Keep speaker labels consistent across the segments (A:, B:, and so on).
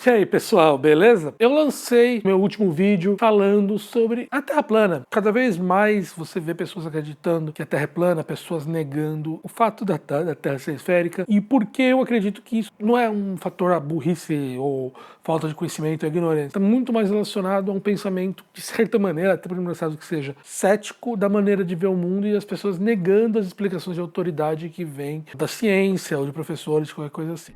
A: E aí pessoal, beleza? Eu lancei meu último vídeo falando sobre a Terra plana. Cada vez mais você vê pessoas acreditando que a Terra é plana, pessoas negando o fato da Terra ser esférica. E por que eu acredito que isso não é um fator burrice ou falta de conhecimento ou ignorância. Está muito mais relacionado a um pensamento, de certa maneira, até por engraçado que seja, cético da maneira de ver o mundo e as pessoas negando as explicações de autoridade que vêm da ciência ou de professores, qualquer coisa assim.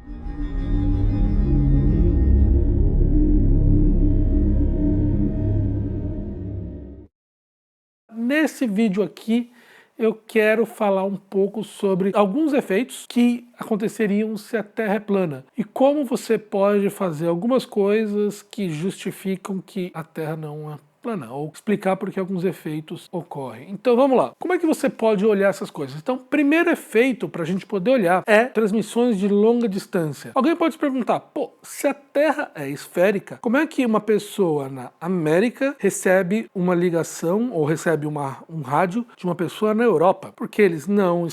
A: Nesse vídeo aqui, eu quero falar um pouco sobre alguns efeitos que aconteceriam se a Terra é plana e como você pode fazer algumas coisas que justificam que a Terra não é plana, ou explicar por que alguns efeitos ocorrem. Então vamos lá. Como é que você pode olhar essas coisas? Então, primeiro efeito para a gente poder olhar é transmissões de longa distância. Alguém pode se perguntar, pô, se a Terra é esférica, como é que uma pessoa na América recebe uma ligação ou recebe um rádio de uma pessoa na Europa? Porque eles não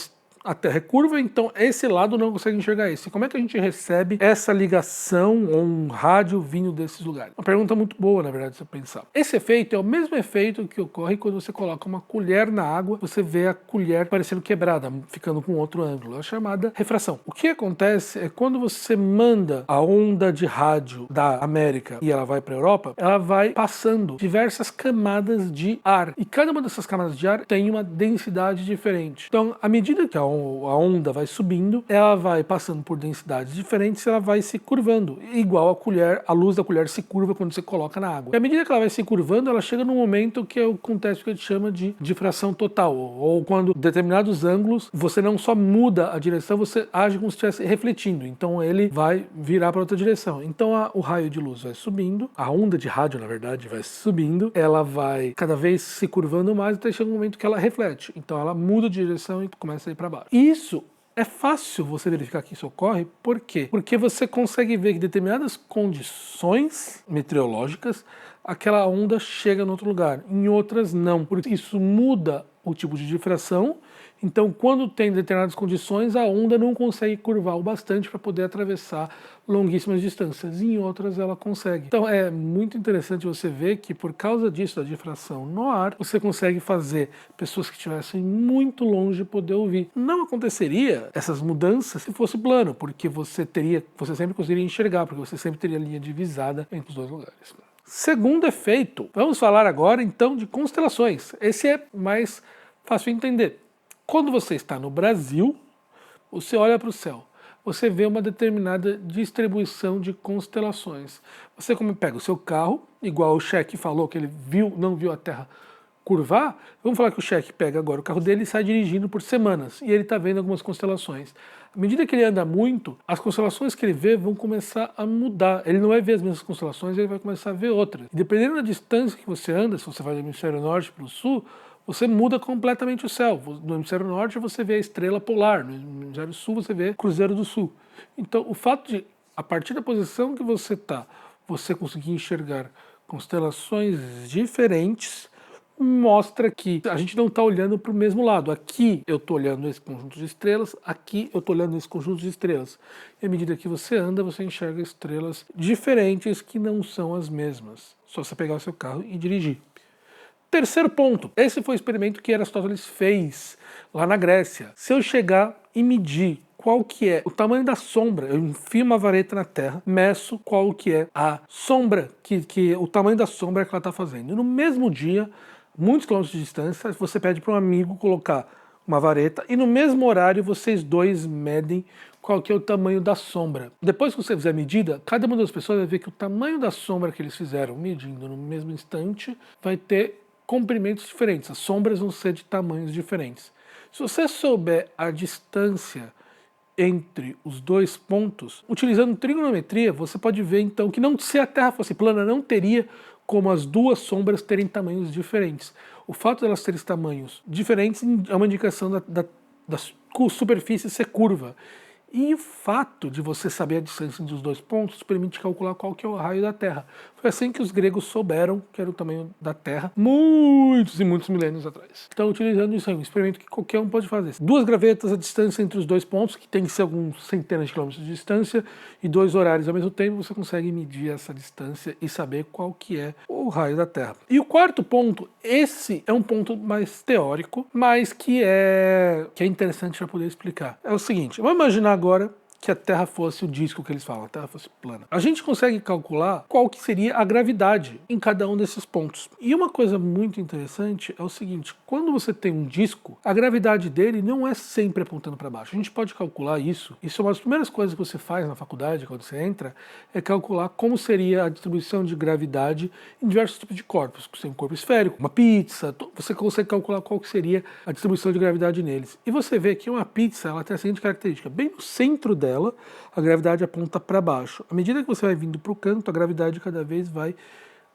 A: a Terra é curva, então esse lado não consegue enxergar esse. Como é que a gente recebe essa ligação ou um rádio vindo desses lugares? Uma pergunta muito boa, na verdade, se eu pensar. Esse efeito é o mesmo efeito que ocorre quando você coloca uma colher na água, você vê a colher parecendo quebrada, ficando com outro ângulo. É a chamada refração. O que acontece é quando você manda a onda de rádio da América e ela vai para a Europa, ela vai passando diversas camadas de ar. E cada uma dessas camadas de ar tem uma densidade diferente. Então, à medida que a onda vai subindo, ela vai passando por densidades diferentes, ela vai se curvando, igual a luz da colher se curva quando você coloca na água. E à medida que ela vai se curvando, ela chega num momento que acontece o que a gente chama de difração total, ou quando determinados ângulos, você não só muda a direção, você age como se estivesse refletindo, então ele vai virar para outra direção. Então o raio de luz vai subindo, a onda de rádio, na verdade, vai subindo, ela vai cada vez se curvando mais, até chegar um momento que ela reflete, então ela muda de direção e começa a ir para baixo. Isso é fácil você verificar que isso ocorre, por quê? Porque você consegue ver que em determinadas condições meteorológicas, aquela onda chega em outro lugar, em outras não. Por isso muda o tipo de difração, então quando tem determinadas condições, a onda não consegue curvar o bastante para poder atravessar longuíssimas distâncias, em outras ela consegue. Então é muito interessante você ver que por causa disso, da difração no ar, você consegue fazer pessoas que estivessem muito longe poder ouvir. Não aconteceria essas mudanças se fosse plano, porque você sempre conseguiria enxergar, porque você sempre teria linha divisada entre os dois lugares. Segundo efeito, vamos falar agora então de constelações. Esse é mais fácil de entender. Quando você está no Brasil, você olha para o céu, você vê uma determinada distribuição de constelações. Você pega o seu carro, igual o Sheik falou que ele não viu a Terra curvar, vamos falar que o Sheik pega agora o carro dele e sai dirigindo por semanas, e ele está vendo algumas constelações. À medida que ele anda muito, as constelações que ele vê vão começar a mudar. Ele não vai ver as mesmas constelações, ele vai começar a ver outras. E dependendo da distância que você anda, se você vai do hemisfério norte para o sul, você muda completamente o céu. No hemisfério norte você vê a estrela polar, no hemisfério sul você vê Cruzeiro do Sul. Então o fato de, a partir da posição que você está, você conseguir enxergar constelações diferentes, mostra que a gente não está olhando para o mesmo lado. Aqui eu estou olhando esse conjunto de estrelas, aqui eu estou olhando esse conjunto de estrelas. E à medida que você anda, você enxerga estrelas diferentes que não são as mesmas. Só você pegar o seu carro e dirigir. Terceiro ponto, esse foi o experimento que Aristóteles fez lá na Grécia. Se eu chegar e medir qual que é o tamanho da sombra, eu enfio uma vareta na Terra, meço qual que é a sombra, o tamanho da sombra que ela está fazendo. E no mesmo dia, muitos quilômetros de distância, você pede para um amigo colocar uma vareta e no mesmo horário vocês dois medem qual que é o tamanho da sombra. Depois que você fizer a medida, cada uma das pessoas vai ver que o tamanho da sombra que eles fizeram medindo no mesmo instante vai ter comprimentos diferentes, as sombras vão ser de tamanhos diferentes. Se você souber a distância entre os dois pontos, utilizando trigonometria, você pode ver então que se a Terra fosse plana, não teria como as duas sombras terem tamanhos diferentes. O fato de elas terem tamanhos diferentes é uma indicação da superfície ser curva. E o fato de você saber a distância entre os dois pontos permite calcular qual que é o raio da Terra. Foi assim que os gregos souberam que era o tamanho da Terra muitos e muitos milênios atrás. Então, utilizando isso aí, um experimento que qualquer um pode fazer. 2 gravetas, a distância entre os dois pontos, que tem que ser alguns centenas de quilômetros de distância, e 2 horários ao mesmo tempo, você consegue medir essa distância e saber qual que é o raio da Terra. E o quarto ponto, esse é um ponto mais teórico, mas que é interessante para poder explicar. É o seguinte, vamos imaginar agora que a Terra fosse o disco que eles falam, a Terra fosse plana. A gente consegue calcular qual que seria a gravidade em cada um desses pontos. E uma coisa muito interessante é o seguinte, quando você tem um disco, a gravidade dele não é sempre apontando para baixo. A gente pode calcular isso. Isso é uma das primeiras coisas que você faz na faculdade, quando você entra, é calcular como seria a distribuição de gravidade em diversos tipos de corpos. Você tem um corpo esférico, uma pizza, você consegue calcular qual que seria a distribuição de gravidade neles. E você vê que uma pizza, ela tem a seguinte característica, bem no centro dela, a gravidade aponta para baixo. À medida que você vai vindo para o canto, a gravidade cada vez vai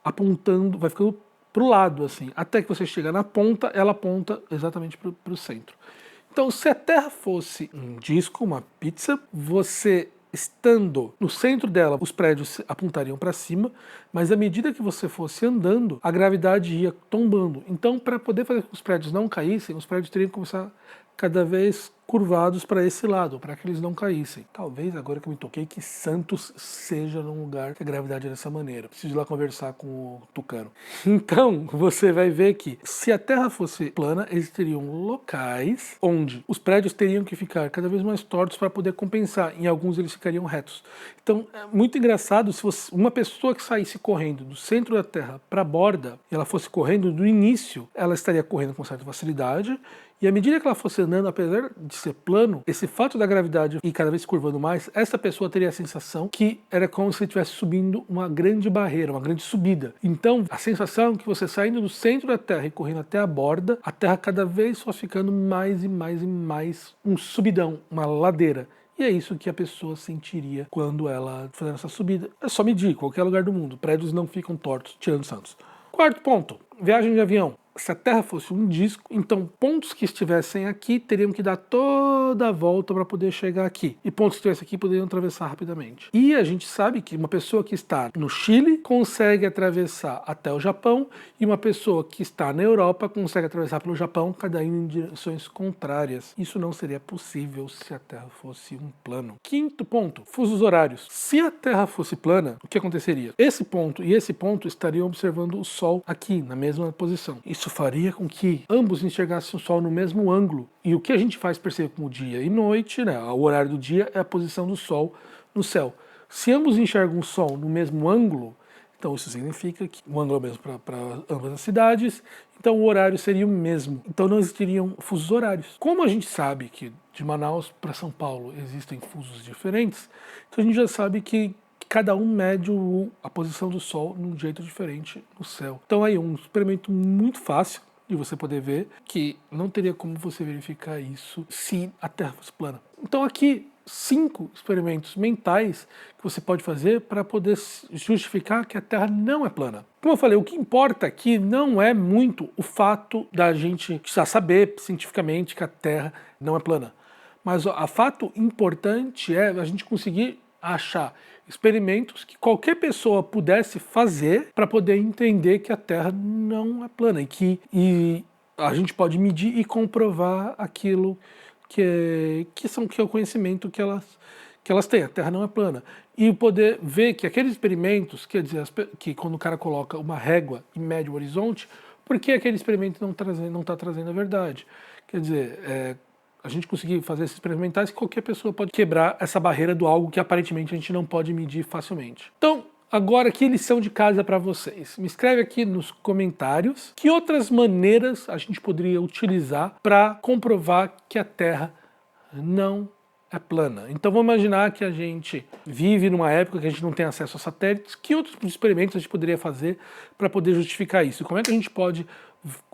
A: apontando, vai ficando para o lado, assim, até que você chega na ponta, ela aponta exatamente para o centro. Então, se a Terra fosse um disco, uma pizza, você estando no centro dela, os prédios apontariam para cima, mas à medida que você fosse andando, a gravidade ia tombando. Então, para poder fazer com que os prédios não caíssem, os prédios teriam que começar cada vez curvados para esse lado, para que eles não caíssem. Talvez, agora que eu me toquei, que Santos seja num lugar que a gravidade é dessa maneira. Preciso ir lá conversar com o Tucano. Então, você vai ver que se a Terra fosse plana, eles teriam locais onde os prédios teriam que ficar cada vez mais tortos para poder compensar. Em alguns eles ficariam retos. Então, é muito engraçado se uma pessoa que saísse correndo do centro da Terra para a borda, e ela fosse correndo do início, ela estaria correndo com certa facilidade, e à medida que ela fosse andando, apesar de ser plano, esse fato da gravidade ir cada vez curvando mais, essa pessoa teria a sensação que era como se estivesse subindo uma grande barreira, uma grande subida. Então, a sensação é que você saindo do centro da Terra e correndo até a borda, a Terra cada vez só ficando mais e mais e mais um subidão, uma ladeira. E é isso que a pessoa sentiria quando ela fazendo essa subida. É só medir, em qualquer lugar do mundo. Prédios não ficam tortos, tirando Santos. Quarto ponto, viagem de avião. Se a Terra fosse um disco, então pontos que estivessem aqui teriam que dar toda a volta para poder chegar aqui. E pontos que estivessem aqui poderiam atravessar rapidamente. E a gente sabe que uma pessoa que está no Chile consegue atravessar até o Japão e uma pessoa que está na Europa consegue atravessar pelo Japão, cada um em direções contrárias. Isso não seria possível se a Terra fosse um plano. Quinto ponto, fusos horários. Se a Terra fosse plana, o que aconteceria? Esse ponto e esse ponto estariam observando o Sol aqui, na mesma posição. Isso faria com que ambos enxergassem o Sol no mesmo ângulo. E o que a gente faz perceber como dia e noite, né, o horário do dia é a posição do Sol no céu. Se ambos enxergam o Sol no mesmo ângulo, então isso significa que o ângulo é o mesmo para ambas as cidades, então o horário seria o mesmo. Então não existiriam fusos horários. Como a gente sabe que de Manaus para São Paulo existem fusos diferentes, então a gente já sabe que cada um mede a posição do Sol num jeito diferente no céu. Então aí um experimento muito fácil de você poder ver, que não teria como você verificar isso se a Terra fosse plana. Então aqui 5 experimentos mentais que você pode fazer para poder justificar que a Terra não é plana. Como eu falei, o que importa aqui não é muito o fato da gente já saber cientificamente que a Terra não é plana. Mas o fato importante é a gente conseguir achar experimentos que qualquer pessoa pudesse fazer para poder entender que a Terra não é plana e a gente pode medir e comprovar aquilo que é o conhecimento que elas têm. A Terra não é plana. E poder ver que aqueles experimentos, quer dizer, que quando o cara coloca uma régua e mede o horizonte, por que aquele experimento não está trazendo a verdade? Quer dizer, a gente conseguir fazer esses experimentais, qualquer pessoa pode quebrar essa barreira do algo que aparentemente a gente não pode medir facilmente. Então, agora que lição de casa para vocês. Me escreve aqui nos comentários que outras maneiras a gente poderia utilizar para comprovar que a Terra não é plana. Então vamos imaginar que a gente vive numa época que a gente não tem acesso a satélites. Que outros experimentos a gente poderia fazer para poder justificar isso? Como é que a gente pode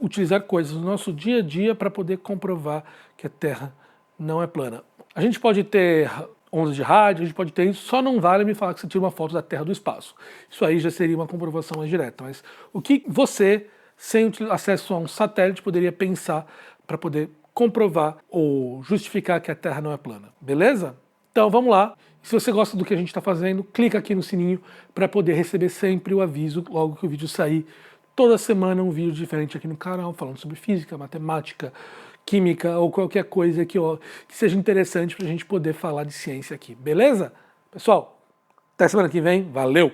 A: utilizar coisas no nosso dia a dia para poder comprovar que a Terra não é plana? A gente pode ter ondas de rádio, a gente pode ter isso, só não vale me falar que você tira uma foto da Terra do espaço. Isso aí já seria uma comprovação mais direta. Mas o que você, sem acesso a um satélite, poderia pensar para poder comprovar ou justificar que a Terra não é plana? Beleza? Então, Então vamos lá. Se você gosta do que a gente está fazendo, clica aqui no sininho para poder receber sempre o aviso logo que o vídeo sair. Toda semana um vídeo diferente aqui no canal, falando sobre física, matemática, química ou qualquer coisa que seja interessante para a gente poder falar de ciência aqui, beleza? Pessoal, até semana que vem, valeu!